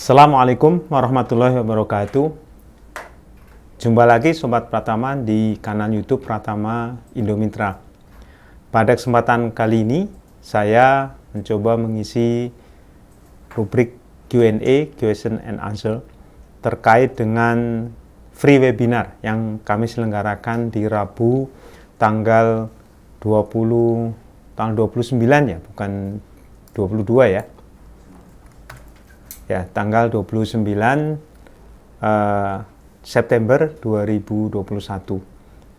Assalamualaikum warahmatullahi wabarakatuh. Jumpa lagi Sobat Pratama di kanal YouTube Pratama Indomitra. Pada kesempatan kali ini saya mencoba mengisi rubrik Q&A, Question and Answer, terkait dengan free webinar yang kami selenggarakan di Rabu tanggal 29 ya, bukan 22 ya. Ya, tanggal 29 September 2021.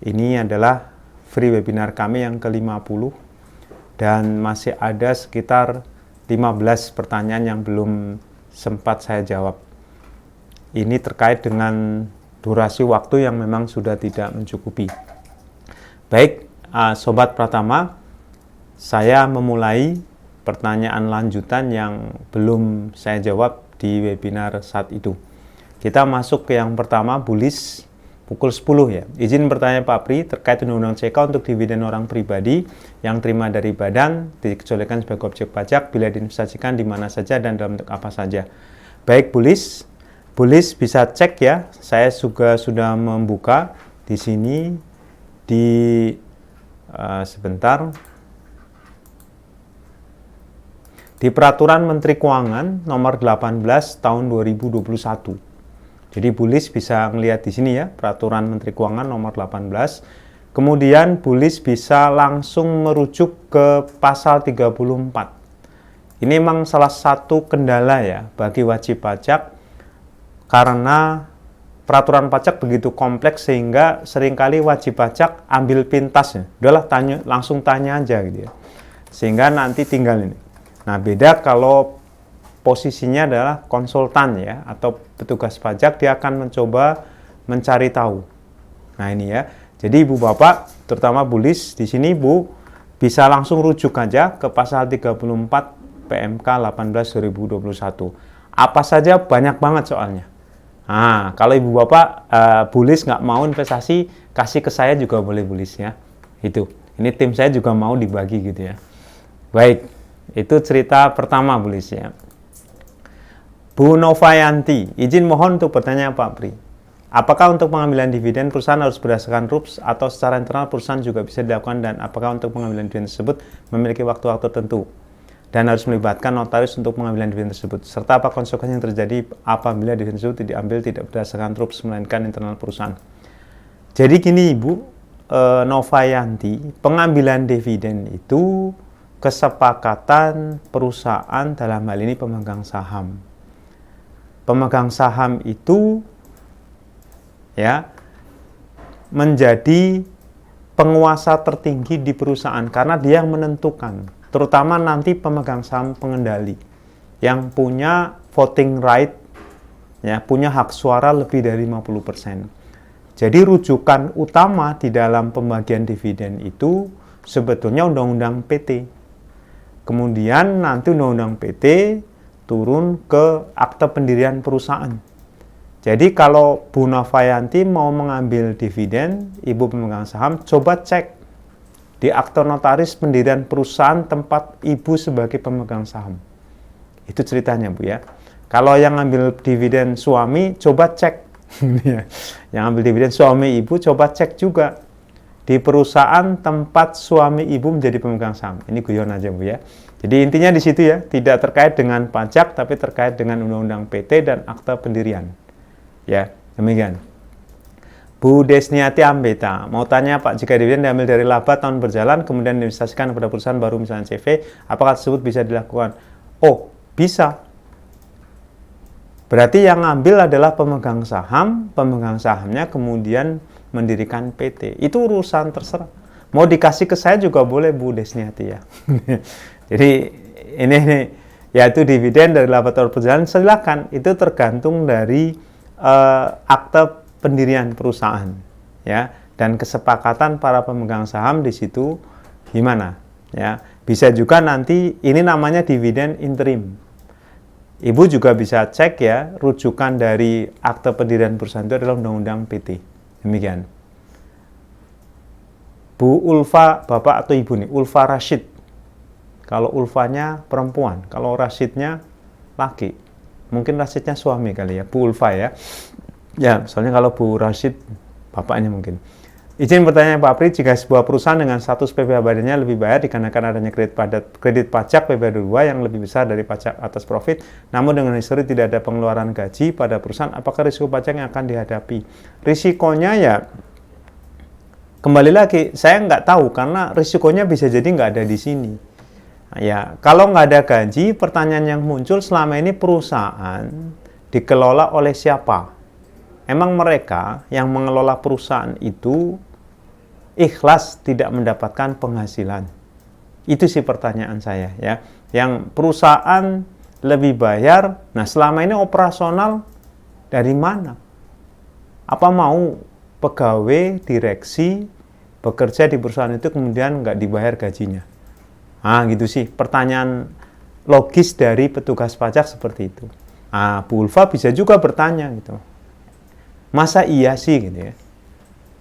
Ini adalah free webinar kami yang ke-50 dan masih ada sekitar 15 pertanyaan yang belum sempat saya jawab. Ini terkait dengan durasi waktu yang memang sudah tidak mencukupi. Baik, Sobat Pratama, saya memulai pertanyaan lanjutan yang belum saya jawab di webinar saat itu. Kita masuk ke yang pertama, bullish pukul 10 ya. Izin bertanya Pak Pri terkait undang-undang CK untuk dividen orang pribadi yang terima dari badan dikecualikan sebagai objek pajak bila diinvestasikan di mana saja dan dalam bentuk apa saja. Baik, bullish bisa cek ya. Saya juga sudah membuka di sini di sebentar. Di Peraturan Menteri Keuangan nomor 18 tahun 2021. Jadi bullish bisa ngelihat di sini ya, Peraturan Menteri Keuangan nomor 18. Kemudian bullish bisa langsung merujuk ke pasal 34. Ini memang salah satu kendala ya bagi wajib pajak karena peraturan pajak begitu kompleks sehingga seringkali wajib pajak ambil pintasnya. Udahlah langsung tanya aja gitu ya. Sehingga nanti tinggal ini. Nah, beda kalau posisinya adalah konsultan ya, atau petugas pajak, dia akan mencoba mencari tahu. Nah, ini ya. Jadi Ibu Bapak, terutama bullish di sini Bu, bisa langsung rujuk aja ke pasal 34 PMK 18/2021. Apa saja banyak banget soalnya. Nah, kalau Ibu Bapak bullish nggak mau investasi, kasih ke saya juga boleh bullish ya. Itu. Ini tim saya juga mau dibagi gitu ya. Baik. Itu cerita pertama bullish ya. Bu Novayanti, izin mohon untuk bertanya Pak Pri. Apakah untuk pengambilan dividen perusahaan harus berdasarkan RUPS atau secara internal perusahaan juga bisa dilakukan, dan apakah untuk pengambilan dividen tersebut memiliki waktu-waktu tertentu dan harus melibatkan notaris untuk pengambilan dividen tersebut, serta apa konsekuensi yang terjadi apabila dividen tersebut diambil tidak berdasarkan RUPS melainkan internal perusahaan. Jadi gini Ibu Novayanti, pengambilan dividen itu kesepakatan perusahaan, dalam hal ini pemegang saham. Pemegang saham itu ya menjadi penguasa tertinggi di perusahaan karena dia yang menentukan, terutama nanti pemegang saham pengendali yang punya voting right ya, punya hak suara lebih dari 50%. Jadi rujukan utama di dalam pembagian dividen itu sebetulnya undang-undang PT. Kemudian nanti undang-undang PT turun ke akte pendirian perusahaan. Jadi kalau Bu Novayanti mau mengambil dividen, Ibu pemegang saham, coba cek di akte notaris pendirian perusahaan tempat Ibu sebagai pemegang saham. Itu ceritanya Bu ya. Kalau yang ambil dividen suami, coba cek. Yang ambil dividen suami Ibu, coba cek juga di perusahaan tempat suami Ibu menjadi pemegang saham. Ini guyon aja Bu ya. Jadi intinya di situ ya, tidak terkait dengan pajak tapi terkait dengan undang-undang PT dan akta pendirian. Ya, demikian. Bu Desniati Ambeta mau tanya Pak, jika dividen diambil dari laba tahun berjalan kemudian diinvestasikan kepada perusahaan baru misalnya CV, apakah tersebut bisa dilakukan? Oh, bisa. Berarti yang ngambil adalah pemegang sahamnya kemudian mendirikan PT. Itu urusan terserah. Mau dikasih ke saya juga boleh Bu Desniati ya. Jadi ini yaitu dividen dari laba tahun berjalan, silakan. Itu tergantung dari akte pendirian perusahaan ya, dan kesepakatan para pemegang saham di situ gimana ya. Bisa juga nanti ini namanya dividen interim. Ibu juga bisa cek ya, rujukan dari akte pendirian perusahaan itu adalah undang-undang PT. Demikian. Bu Ulfa, Bapak atau Ibu nih, Ulfa Rashid. Kalau Ulfanya perempuan, kalau Rashidnya laki. Mungkin Rasyidnya suami kali ya, Bu Ulfa ya. Ya, soalnya kalau Bu Rasyid bapaknya mungkin. Izin bertanya Pak Pri, jika sebuah perusahaan dengan status PPh badannya lebih bayar dikarenakan adanya kredit pajak PPh 2 yang lebih besar dari pajak atas profit, namun dengan histori tidak ada pengeluaran gaji pada perusahaan, apakah risiko pajak yang akan dihadapi? Risikonya ya, kembali lagi, saya nggak tahu karena risikonya bisa jadi nggak ada di sini. Ya, kalau nggak ada gaji, pertanyaan yang muncul selama ini perusahaan dikelola oleh siapa? Emang mereka yang mengelola perusahaan itu ikhlas tidak mendapatkan penghasilan? Itu sih pertanyaan saya ya. Yang perusahaan lebih bayar, nah selama ini operasional dari mana? Apa mau pegawai direksi bekerja di perusahaan itu kemudian nggak dibayar gajinya? Ah gitu sih, pertanyaan logis dari petugas pajak seperti itu. Ah, Bu Ulfa bisa juga bertanya gitu. Masa iya sih gitu ya,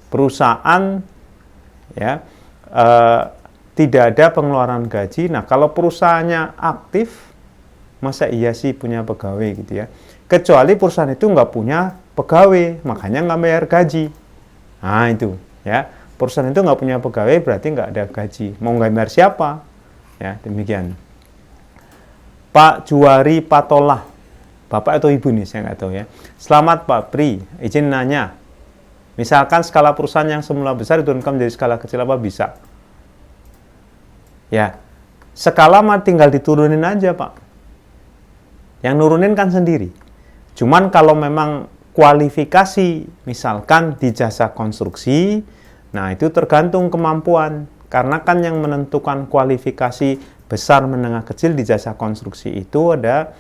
perusahaan ya tidak ada pengeluaran gaji. Nah kalau perusahaannya aktif, masa iya sih punya pegawai gitu ya, kecuali perusahaan itu nggak punya pegawai, makanya nggak bayar gaji. Nah itu ya, perusahaan itu nggak punya pegawai berarti nggak ada gaji, mau nggak bayar siapa ya. Demikian. Pak Juwari Patolah, Bapak atau Ibu nih, saya nggak tahu ya. Selamat Pak Pri, izin nanya. Misalkan skala perusahaan yang semula besar diturunkan menjadi skala kecil, apa bisa? Ya, skala mah tinggal diturunin aja Pak. Yang nurunin kan sendiri. Cuman kalau memang kualifikasi, misalkan di jasa konstruksi, nah itu tergantung kemampuan. Karena kan yang menentukan kualifikasi besar, menengah, kecil di jasa konstruksi itu ada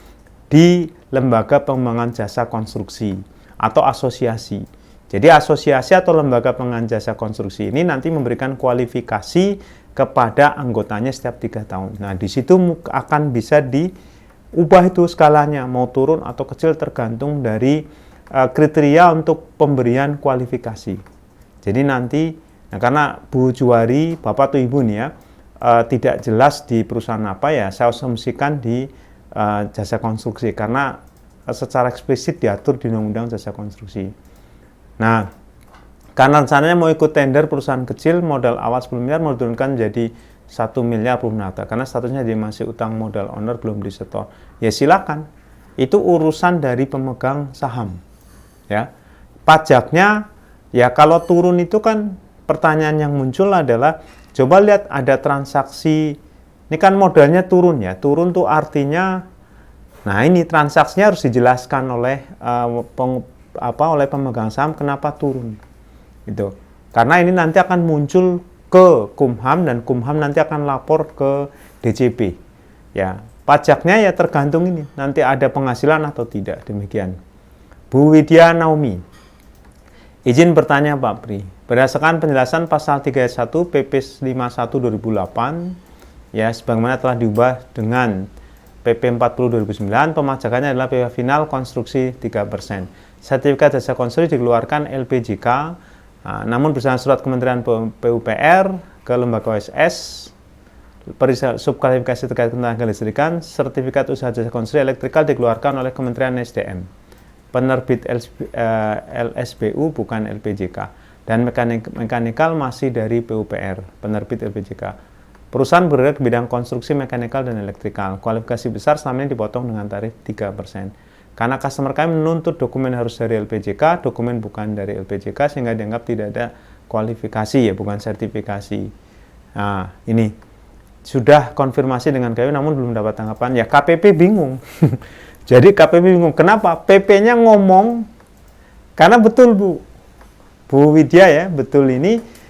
di lembaga pengembangan jasa konstruksi atau asosiasi. Jadi asosiasi atau lembaga pengembangan jasa konstruksi ini nanti memberikan kualifikasi kepada anggotanya setiap 3 tahun. Nah, di situ akan bisa diubah itu skalanya, mau turun atau kecil tergantung dari kriteria untuk pemberian kualifikasi. Jadi nanti, nah karena Bu Juwari, Bapak atau Ibu nih ya, tidak jelas di perusahaan apa ya, saya asumsikan di jasa konstruksi karena secara eksplisit diatur di Undang-Undang Jasa Konstruksi. Nah, karena rencananya mau ikut tender perusahaan kecil, modal awal 10 miliar mau diturunkan jadi 1 miliar Prunata karena statusnya dia masih utang modal owner belum disetor. Ya silakan, itu urusan dari pemegang saham. Ya, pajaknya ya kalau turun itu kan pertanyaan yang muncul adalah coba lihat ada transaksi. Ini kan modalnya turun ya, turun tuh artinya, nah ini transaksinya harus dijelaskan oleh oleh pemegang saham kenapa turun, gitu. Karena ini nanti akan muncul ke Kumham dan Kumham nanti akan lapor ke DJP. Ya, pajaknya ya tergantung ini, nanti ada penghasilan atau tidak, demikian. Bu Widya Naomi, izin bertanya Pak Pri, berdasarkan penjelasan pasal 31 PP 51 2008, ya, sebagaimana telah diubah dengan PP 40 2009, pemajakannya adalah PPh final konstruksi 3%. Sertifikat jasa konstruksi dikeluarkan LPJK, namun berdasarkan surat Kementerian PUPR ke lembaga OSS, perihal subklasifikasi terkait ketenaga listrikan, sertifikat usaha jasa konstruksi elektrikal dikeluarkan oleh Kementerian SDM. Penerbit LSBU bukan LPJK. Dan mekanikal masih dari PUPR, penerbit LPJK. Perusahaan bergerak di bidang konstruksi, mekanikal, dan elektrikal. Kualifikasi besar selama ini dipotong dengan tarif 3%. Karena customer kami menuntut dokumen harus dari LPJK, dokumen bukan dari LPJK, sehingga dianggap tidak ada kualifikasi, ya, bukan sertifikasi. Nah, ini sudah konfirmasi dengan KPP, namun belum dapat tanggapan. Ya, KPP bingung. Jadi KPP bingung. Kenapa? PP-nya ngomong, karena betul Bu Widya ya, betul ini.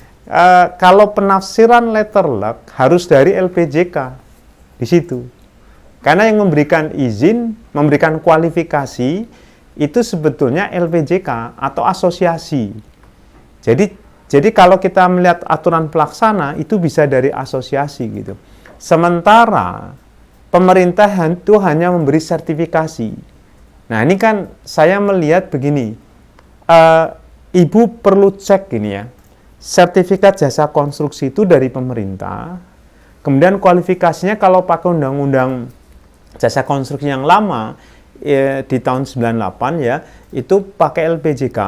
Kalau penafsiran letter luck harus dari LPJK di situ. Karena yang memberikan izin, memberikan kualifikasi itu sebetulnya LPJK atau asosiasi. Jadi kalau kita melihat aturan pelaksana itu bisa dari asosiasi gitu. Sementara pemerintah itu hanya memberi sertifikasi. Nah, ini kan saya melihat begini. Ibu perlu cek gini ya. Sertifikat jasa konstruksi itu dari pemerintah, kemudian kualifikasinya kalau pakai undang-undang jasa konstruksi yang lama, di tahun 98 ya, itu pakai LPJK.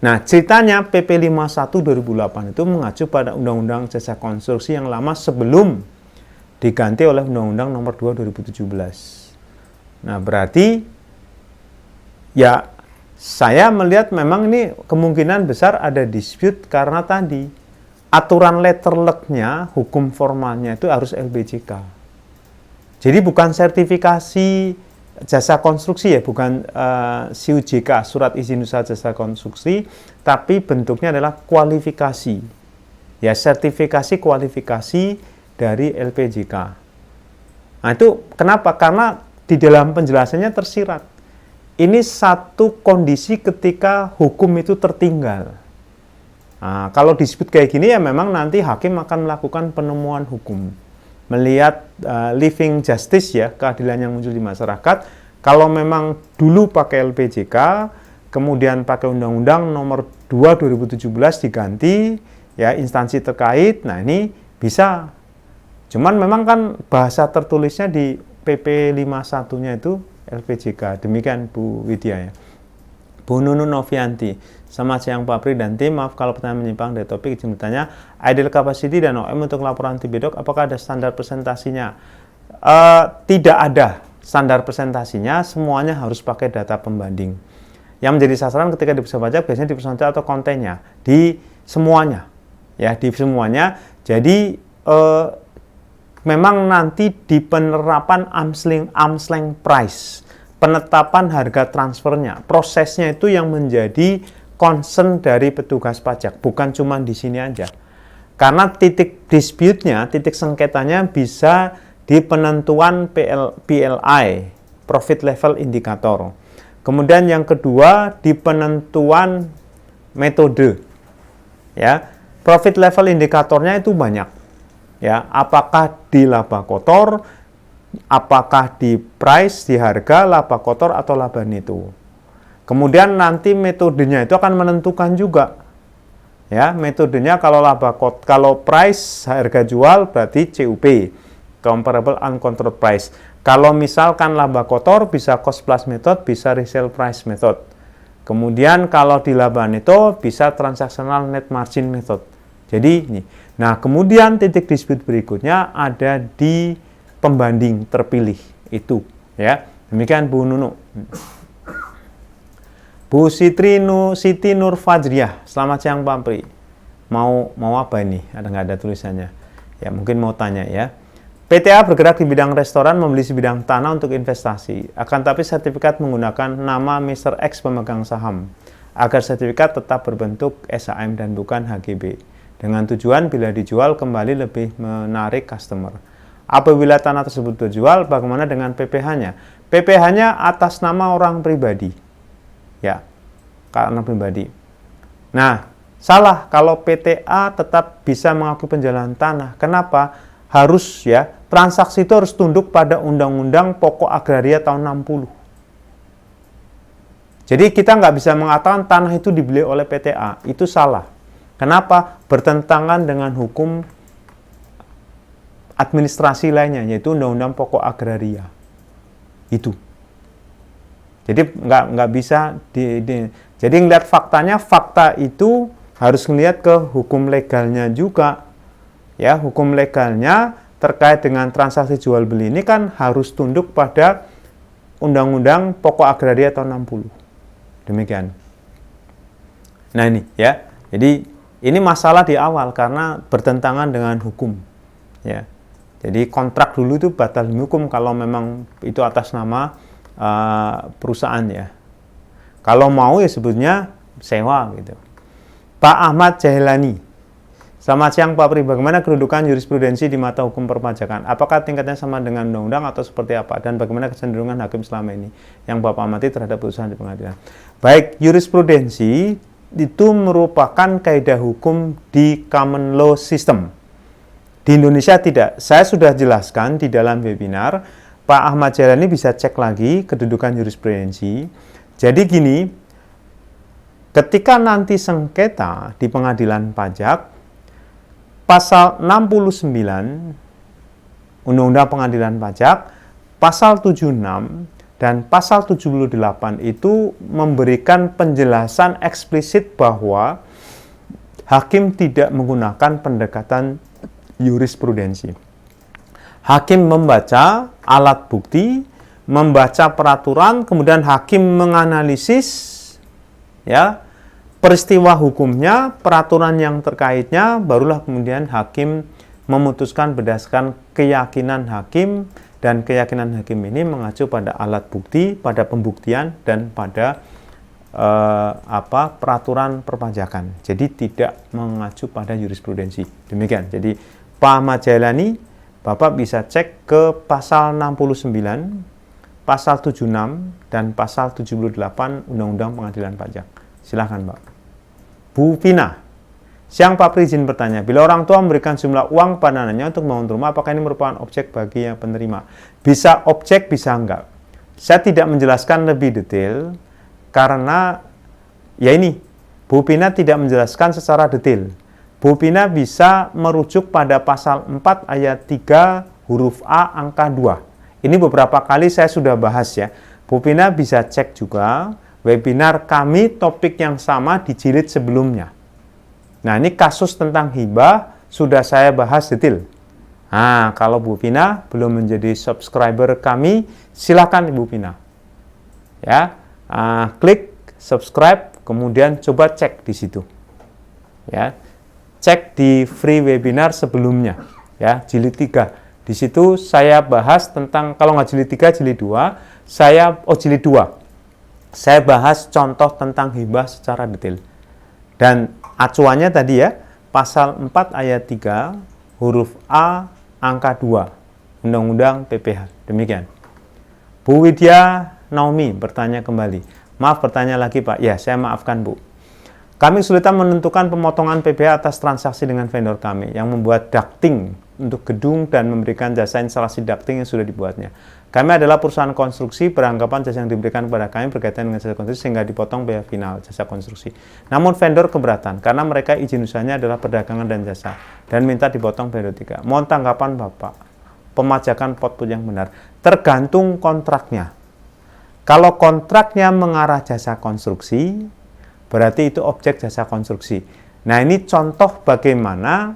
Nah, ceritanya PP 51 2008 itu mengacu pada Undang-Undang Jasa Konstruksi yang lama sebelum diganti oleh Undang-Undang Nomor 2 2017. Nah, berarti ya saya melihat memang ini kemungkinan besar ada dispute karena tadi aturan letterleknya, hukum formalnya itu harus LPJK. Jadi bukan sertifikasi jasa konstruksi ya, bukan SIUJK, surat izin usaha jasa konstruksi, tapi bentuknya adalah kualifikasi. Ya, sertifikasi kualifikasi dari LPJK. Nah, itu kenapa? Karena di dalam penjelasannya tersirat. Ini satu kondisi ketika hukum itu tertinggal. Nah, kalau disebut kayak gini ya memang nanti hakim akan melakukan penemuan hukum. Melihat living justice ya, keadilan yang muncul di masyarakat. Kalau memang dulu pakai LPJK, kemudian pakai Undang-Undang Nomor 2 2017 diganti, ya instansi terkait, nah ini bisa. Cuman memang kan bahasa tertulisnya di PP 51-nya itu LPJK. Demikian Bu Widya ya. Bu Nunu Novianti, selamat siang Pak Pri dan tim, maaf kalau pertanyaan menyimpang dari topik, izin bertanya, ideal capacity dan OM untuk laporan TB-Doc, apakah ada standar presentasinya? Tidak ada standar presentasinya, semuanya harus pakai data pembanding. Yang menjadi sasaran ketika di perusahaan pajak biasanya di perusahaan atau kontennya, di semuanya, ya di semuanya. Jadi memang nanti di penerapan arm's length price, penetapan harga transfernya, prosesnya itu yang menjadi concern dari petugas pajak, bukan cuma di sini aja. Karena titik dispute-nya, titik sengketanya bisa di penentuan PLI, Profit Level Indicator. Kemudian yang kedua di penentuan metode. Ya, Profit Level Indikatornya itu banyak. Ya, apakah di laba kotor, apakah di price, di harga, laba kotor atau laba neto. Kemudian nanti metodenya itu akan menentukan juga. Ya, metodenya kalau kalau price harga jual berarti CUP, comparable uncontrolled price. Kalau misalkan laba kotor bisa cost plus method, bisa resale price method. Kemudian kalau di laba neto bisa transactional net margin method. Jadi ini. Nah, kemudian titik dispute berikutnya ada di pembanding terpilih itu, ya. Demikian Bu Nunu. Bu Siti Nur Fajriah, selamat siang Pak Pri. Mau apa ini? Nggak ada tulisannya. Ya, mungkin mau tanya ya. PTA bergerak di bidang restoran, membeli sebidang tanah untuk investasi. Akan tapi sertifikat menggunakan nama Mr. X pemegang saham, agar sertifikat tetap berbentuk SHM dan bukan HGB. Dengan tujuan bila dijual kembali lebih menarik customer. Apabila tanah tersebut terjual, bagaimana dengan PPh-nya? PPh-nya atas nama orang pribadi. Ya, karena pribadi. Nah, salah kalau PTA tetap bisa mengakui penjualan tanah. Kenapa? Harus ya, transaksi itu harus tunduk pada Undang-Undang Pokok Agraria tahun 60. Jadi kita nggak bisa mengatakan tanah itu dibeli oleh PTA. Itu salah. Kenapa? Bertentangan dengan hukum administrasi lainnya, yaitu Undang-Undang Pokok Agraria. Itu. Jadi nggak bisa jadi ngelihat faktanya, fakta itu harus ngelihat ke hukum legalnya juga. Ya, hukum legalnya terkait dengan transaksi jual beli ini kan harus tunduk pada Undang-Undang Pokok Agraria tahun 60. Demikian. Nah ini ya. Jadi ini masalah di awal karena bertentangan dengan hukum. Ya. Jadi kontrak dulu itu batal demi hukum kalau memang itu atas nama perusahaan ya. Kalau mau ya sebutnya sewa gitu. Pak Ahmad Jailani, selamat siang Pak Pri, bagaimana kedudukan jurisprudensi di mata hukum perpajakan? Apakah tingkatnya sama dengan undang-undang atau seperti apa? Dan bagaimana kecenderungan hakim selama ini yang Bapak amati terhadap putusan di pengadilan? Baik, jurisprudensi itu merupakan kaidah hukum di common law system. Di Indonesia tidak. Saya sudah jelaskan di dalam webinar. Pak Ahmad Jailani bisa cek lagi kedudukan jurisprudensi. Jadi gini, ketika nanti sengketa di pengadilan pajak, pasal 69 Undang-Undang Pengadilan Pajak, pasal 76 dan pasal 78 itu memberikan penjelasan eksplisit bahwa hakim tidak menggunakan pendekatan jurisprudensi. Hakim membaca alat bukti, membaca peraturan, kemudian hakim menganalisis ya peristiwa hukumnya, peraturan yang terkaitnya, barulah kemudian hakim memutuskan berdasarkan keyakinan hakim, dan keyakinan hakim ini mengacu pada alat bukti, pada pembuktian, dan pada peraturan perpajakan. Jadi tidak mengacu pada jurisprudensi. Demikian. Jadi Pak Ahmad Jailani, Bapak bisa cek ke pasal 69, pasal 76, dan pasal 78 Undang-Undang Pengadilan Pajak. Silahkan, Pak. Bu Vina, siang Pak Pri izin bertanya, bila orang tua memberikan jumlah uang pada anaknya untuk membangun rumah, apakah ini merupakan objek bagi yang penerima? Bisa objek, bisa enggak. Saya tidak menjelaskan lebih detail, karena ya ini, Bu Vina tidak menjelaskan secara detail. Bu Pina bisa merujuk pada pasal 4 ayat 3 huruf A angka 2. Ini beberapa kali saya sudah bahas ya. Bu Pina bisa cek juga webinar kami topik yang sama di jilid sebelumnya. Nah, ini kasus tentang hibah sudah saya bahas detail. Nah, kalau Bu Pina belum menjadi subscriber kami, silakan Ibu Pina. Ya, klik subscribe, kemudian coba cek di situ. Ya. Cek di free webinar sebelumnya, ya, jilid 3. Di situ saya bahas tentang, kalau nggak jilid 3, jilid 2, jilid 2. Saya bahas contoh tentang hibah secara detail. Dan acuannya tadi ya, pasal 4 ayat 3, huruf A, angka 2, Undang-Undang PPH. Demikian. Bu Widya Naomi bertanya kembali. Maaf bertanya lagi Pak. Ya, saya maafkan Bu. Kami kesulitan menentukan pemotongan PPh atas transaksi dengan vendor kami yang membuat ducting untuk gedung dan memberikan jasa instalasi ducting yang sudah dibuatnya. Kami adalah perusahaan konstruksi, beranggapan jasa yang diberikan kepada kami berkaitan dengan jasa konstruksi sehingga dipotong biaya final jasa konstruksi. Namun vendor keberatan karena mereka izin usahanya adalah perdagangan dan jasa dan minta dipotong biaya 3. Mohon tanggapan Bapak, pemajakan potput yang benar. Tergantung kontraknya. Kalau kontraknya mengarah jasa konstruksi, berarti itu objek jasa konstruksi. Nah, ini contoh bagaimana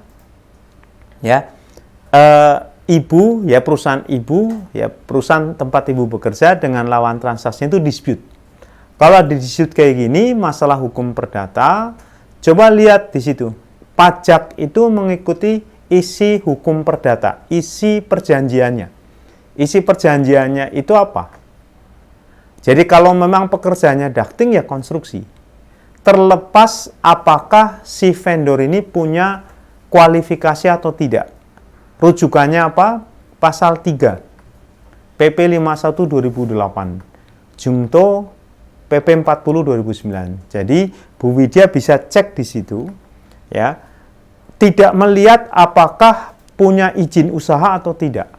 ya ibu ya perusahaan tempat ibu bekerja dengan lawan transaksinya itu dispute. Kalau di dispute kayak gini, masalah hukum perdata, coba lihat di situ. Pajak itu mengikuti isi hukum perdata, isi perjanjiannya. Isi perjanjiannya itu apa? Jadi kalau memang pekerjaannya ducting ya konstruksi. Terlepas apakah si vendor ini punya kualifikasi atau tidak. Rujukannya apa? Pasal 3 PP 51 2008 Jungto PP 40 2009. Jadi Bu Widya bisa cek di situ ya. Tidak melihat apakah punya izin usaha atau tidak.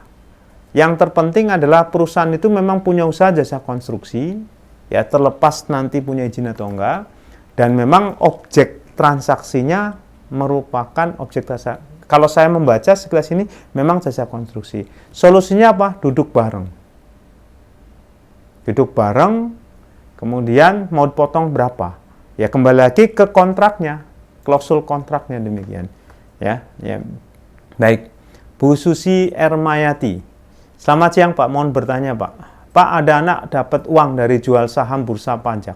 Yang terpenting adalah perusahaan itu memang punya usaha jasa konstruksi ya, terlepas nanti punya izin atau enggak. Dan memang objek transaksinya merupakan objek jasa. Kalau saya membaca sekilas ini, memang jasa konstruksi. Solusinya apa? Duduk bareng. Duduk bareng, kemudian mau dipotong berapa? Ya kembali lagi ke kontraknya, klausul kontraknya demikian. Ya. Baik, Bu Susi Ermayati. Selamat siang Pak, mohon bertanya Pak. Pak, ada anak dapat uang dari jual saham bursa pajak.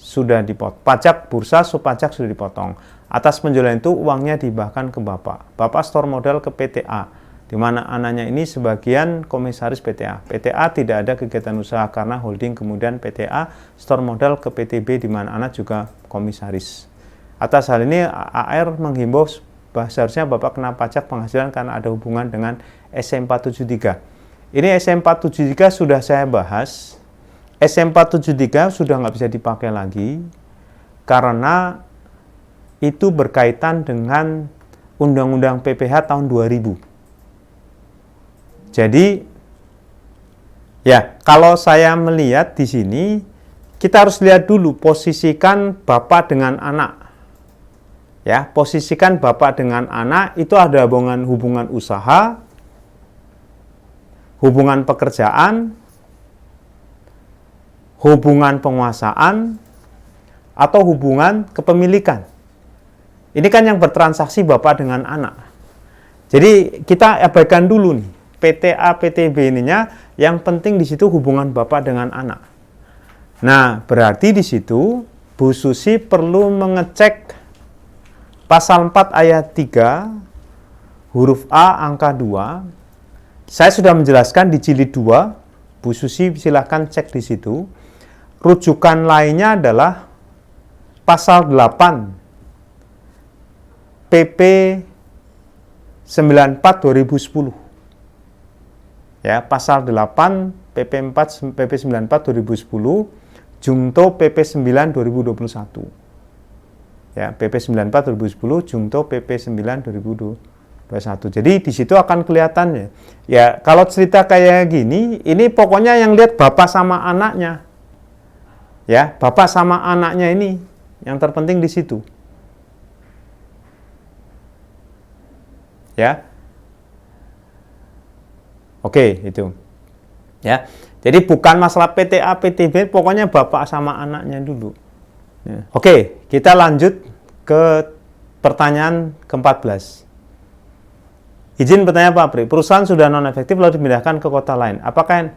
Sudah dipotong. Pajak bursa, pajak sudah dipotong. Atas penjualan itu uangnya dihibahkan ke Bapak. Bapak store modal ke PTA, di mana anaknya ini sebagian komisaris PTA. PTA tidak ada kegiatan usaha karena holding, kemudian PTA store modal ke PTB, di mana anak juga komisaris. Atas hal ini AR menghimbau seharusnya Bapak kena pajak penghasilan karena ada hubungan dengan SM473. Ini SM473 sudah saya bahas. SM473 sudah nggak bisa dipakai lagi karena itu berkaitan dengan Undang-Undang PPH tahun 2000. Jadi, ya kalau saya melihat di sini, kita harus lihat dulu posisikan Bapak dengan anak. Ya, posisikan Bapak dengan anak itu ada hubungan usaha, hubungan pekerjaan, hubungan penguasaan, atau hubungan kepemilikan. Ini kan yang bertransaksi bapak dengan anak. Jadi kita abaikan dulu nih, PTA, PTB ininya, yang penting di situ hubungan bapak dengan anak. Nah, berarti di situ Bu Susi perlu mengecek pasal 4 ayat 3, huruf A angka 2. Saya sudah menjelaskan di jilid 2, Bu Susi silahkan cek di situ. Rujukan lainnya adalah pasal 8 PP 94 2010. Ya, pasal 8 PP 94 2010 Jungto PP 9 2021. Ya, PP 94 2010 Jungto PP 9 2021. Jadi di situ akan kelihatan ya. Kalau cerita kayak gini, ini pokoknya yang lihat bapak sama anaknya. Ya, bapak sama anaknya ini yang terpenting di situ. Ya. Oke, itu. Ya. Jadi bukan masalah PTA, PTB, pokoknya bapak sama anaknya dulu. Ya. Oke, kita lanjut ke pertanyaan ke-14. Izin bertanya Pak Pri, perusahaan sudah non efektif lalu dipindahkan ke kota lain. Apakah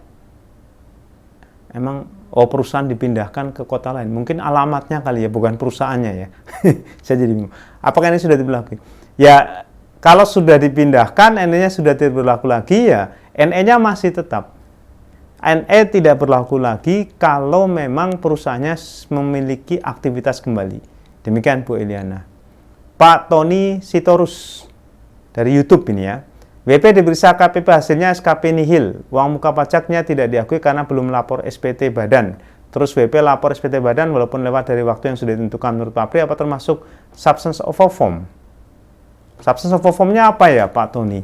emang perusahaan dipindahkan ke kota lain? Mungkin alamatnya kali ya, bukan perusahaannya ya. Saya jadi bingung. Apakah ini sudah diberlakukan? Ya, kalau sudah dipindahkan, NE-nya sudah tidak berlaku lagi, ya NE-nya masih tetap. NE tidak berlaku lagi kalau memang perusahaannya memiliki aktivitas kembali. Demikian Bu Eliana. Pak Tony Sitorus dari YouTube ini ya. WP diperiksa KPP hasilnya SKP nihil. Uang muka pajaknya tidak diakui karena belum lapor SPT badan. Terus WP lapor SPT badan walaupun lewat dari waktu yang sudah ditentukan menurut Pak Pri, apa termasuk substance of a form? Substance of a form-nya apa ya Pak Tony?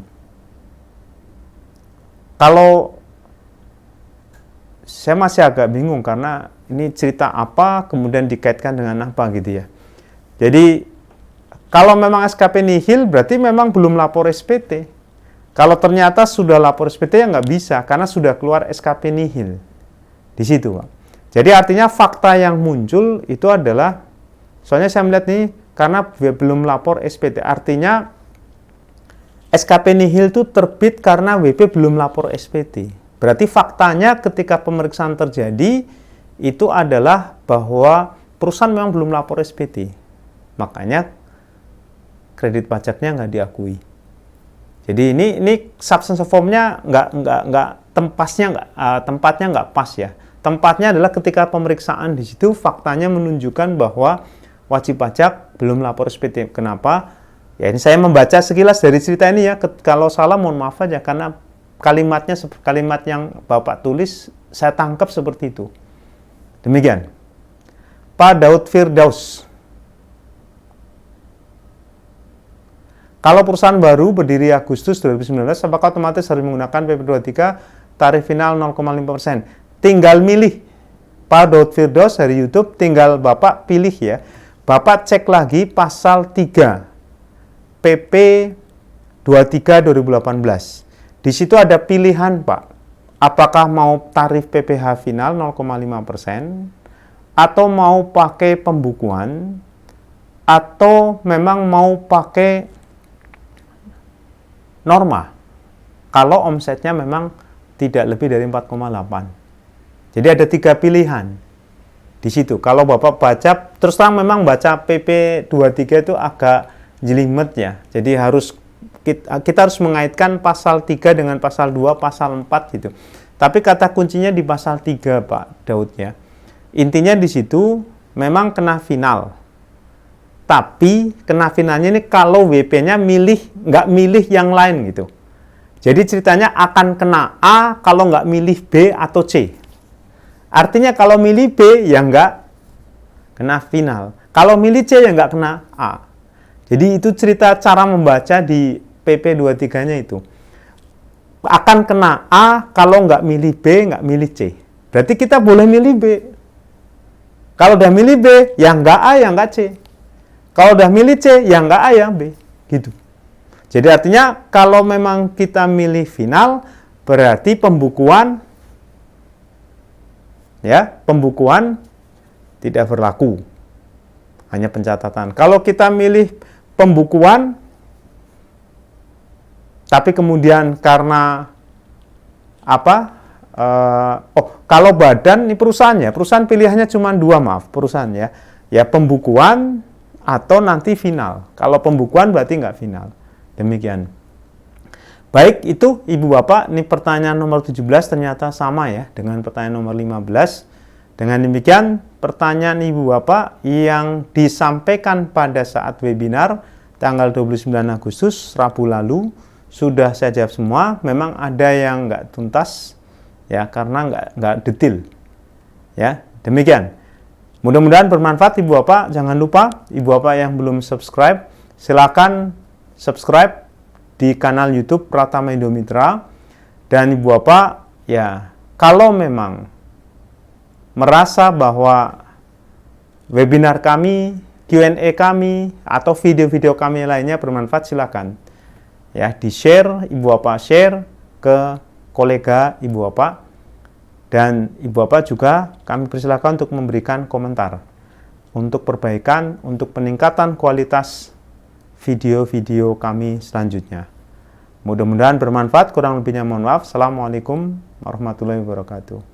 Kalau saya masih agak bingung karena ini cerita apa kemudian dikaitkan dengan apa gitu ya. Jadi kalau memang SKP nihil berarti memang belum lapor SPT. Kalau ternyata sudah lapor SPT ya nggak bisa karena sudah keluar SKP nihil di situ Pak. Jadi artinya fakta yang muncul itu adalah, soalnya saya melihat nih karena belum lapor SPT, artinya SKP nihil itu terbit karena WP belum lapor SPT. Berarti faktanya ketika pemeriksaan terjadi itu adalah bahwa perusahaan memang belum lapor SPT. Makanya kredit pajaknya nggak diakui. Jadi ini substance of form-nya tempatnya nggak pas ya. Tempatnya adalah ketika pemeriksaan di situ faktanya menunjukkan bahwa wajib pajak belum lapor SPT. Kenapa? Ya ini saya membaca sekilas dari cerita ini ya. Kalau salah mohon maaf aja karena kalimat yang Bapak tulis saya tangkap seperti itu. Demikian. Pak Daud Firdaus. Kalau perusahaan baru berdiri Agustus 2019, apakah otomatis harus menggunakan PP23 tarif final 0,5%? Tinggal milih. Pak Daud Firdaus dari YouTube, tinggal Bapak pilih ya. Bapak cek lagi pasal 3 PP 23 2018. Di situ ada pilihan Pak. Apakah mau tarif PPh final 0,5% atau mau pakai pembukuan atau memang mau pakai norma. Kalau omsetnya memang tidak lebih dari 4,8. Jadi ada 3 pilihan di situ. Kalau Bapak baca, terus terang memang baca PP 23 itu agak jelimet ya. Jadi kita harus mengaitkan pasal 3 dengan pasal 2, pasal 4 gitu. Tapi kata kuncinya di pasal 3 Pak Daud ya. Intinya di situ memang kena final. Tapi kena finalnya ini kalau WP-nya nggak milih yang lain gitu. Jadi ceritanya akan kena A kalau nggak milih B atau C. Artinya kalau milih B ya nggak kena final. Kalau milih C ya nggak kena A. Jadi itu cerita cara membaca di PP 23-nya itu. Akan kena A kalau nggak milih B, nggak milih C. Berarti kita boleh milih B. Kalau udah milih B, ya nggak A, ya nggak C. Kalau udah milih C, ya nggak A, ya B. Gitu. Jadi artinya kalau memang kita milih final, berarti pembukuan tidak berlaku. Hanya pencatatan. Kalau kita milih pembukuan tapi kemudian karena kalau badan ini perusahaan pilihannya cuma 2, perusahaan ya pembukuan atau nanti final. Kalau pembukuan berarti nggak final. Demikian. Baik, itu Ibu Bapak, ini pertanyaan nomor 17 ternyata sama ya dengan pertanyaan nomor 15. Dengan demikian, pertanyaan Ibu Bapak yang disampaikan pada saat webinar tanggal 29 Agustus Rabu lalu sudah saya jawab semua. Memang ada yang nggak tuntas ya karena nggak detail. Ya, demikian. Mudah-mudahan bermanfaat Ibu Bapak. Jangan lupa Ibu Bapak yang belum subscribe, silakan subscribe di kanal YouTube Pratama Indomitra. Dan Ibu Bapak ya, kalau memang merasa bahwa webinar kami, Q&A kami, atau video-video kami lainnya bermanfaat, silakan ya di-share, Ibu Bapak share ke kolega Ibu Bapak, dan Ibu Bapak juga kami persilakan untuk memberikan komentar untuk perbaikan, untuk peningkatan kualitas video-video kami selanjutnya. Mudah-mudahan bermanfaat, kurang lebihnya mohon maaf. Assalamualaikum warahmatullahi wabarakatuh.